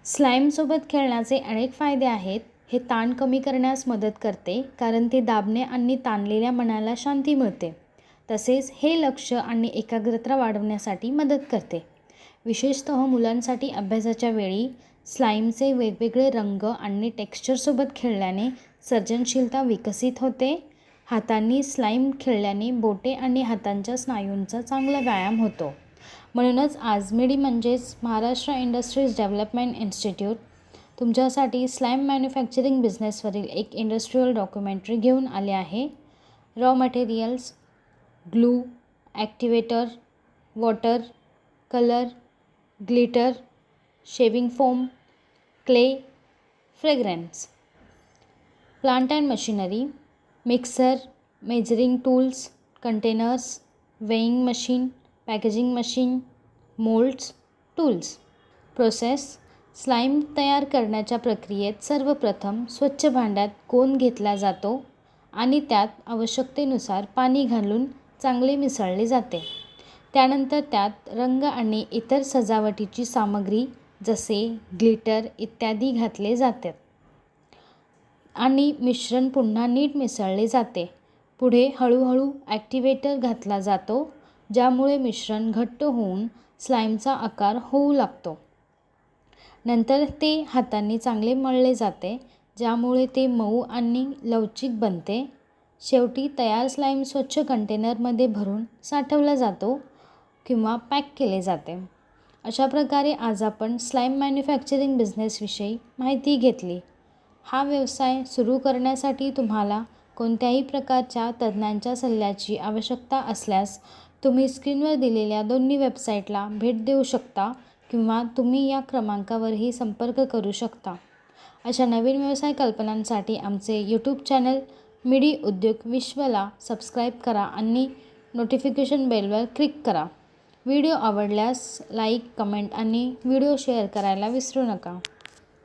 स्लाईमसोबत खेळण्याचे अनेक फायदे आहेत. हे ताण कमी करण्यास मदत करते, कारण ते दाबणे आणि ताणलेल्या मनाला शांती मिळते. तसेच हे लक्ष आणि एकाग्रता वाढवण्यासाठी मदत करते. विशेषतः मुलांसाठी अभ्यासाच्या वेळी स्लाईमचे वेगवेगळे रंग आणि टेक्स्चरसोबत खेळल्याने सर्जनशीलता विकसित होते. हातांनी स्लाईम खेळल्याने बोटे आणि हातांच्या स्नायूंचा चांगला व्यायाम होतो. म्हणूनच आज मिडी म्हणजेच महाराष्ट्र इंडस्ट्रीज डेव्हलपमेंट इन्स्टिट्यूट तुमच्यासाठी स्लाईम मॅन्युफॅक्चरिंग बिझनेसवरील एक इंडस्ट्रियल डॉक्युमेंटरी घेऊन आले आहे. Raw materials, glue, activator, water, colour, glitter, shaving foam, clay, fragrance. Plant and machinery, mixer, measuring tools, containers, weighing machine, packaging machine, moulds, tools. Process. Slime तयार करण्याच्या प्रक्रियेत सर्वप्रथम स्वच्छ भांड्यात कोन घेतला जातो आणि त्यात आवश्यकतेनुसार पाणी घालून चांगले मिसळले जाते. त्यानंतर त्यात रंग आणि इतर सजावटीची सामग्री जसे ग्लिटर इत्यादी घातले जातात आणि मिश्रण पुन्हा नीट मिसळले जाते. पुढे हळूहळू ॲक्टिवेटर घातला जातो, ज्यामुळे मिश्रण घट्ट होऊन स्लाईमचा आकार होऊ लागतो. नंतर ते हातांनी चांगले मळले जाते, ज्यामुळे ते मऊ आणि लवचिक बनते. शेवटी तयार स्लाईम स्वच्छ कंटेनरमध्ये भरून साठवला जातो किंवा पॅक केले जाते. अशा प्रकारे आज आपण स्लाईम मॅन्युफॅक्चरिंग बिझनेसविषयी माहिती घेतली. हा व्यवसाय सुरू करण्यासाठी तुम्हाला कोणत्याही प्रकारच्या तज्ज्ञांच्या सल्ल्याची आवश्यकता असल्यास तुम्ही स्क्रीनवर दिलेल्या दोन्ही वेबसाईटला भेट देऊ शकता किंवा तुम्ही या क्रमांकावरही संपर्क करू शकता. अशा नवीन व्यवसाय कल्पनांसाठी आमचे यूट्यूब चॅनल मिडी उद्योग विश्वला सबस्क्राईब करा आणि नोटिफिकेशन बेलवर क्लिक करा. व्हिडिओ आवडल्यास लाईक, कमेंट आणि व्हिडिओ शेअर करायला विसरू नका.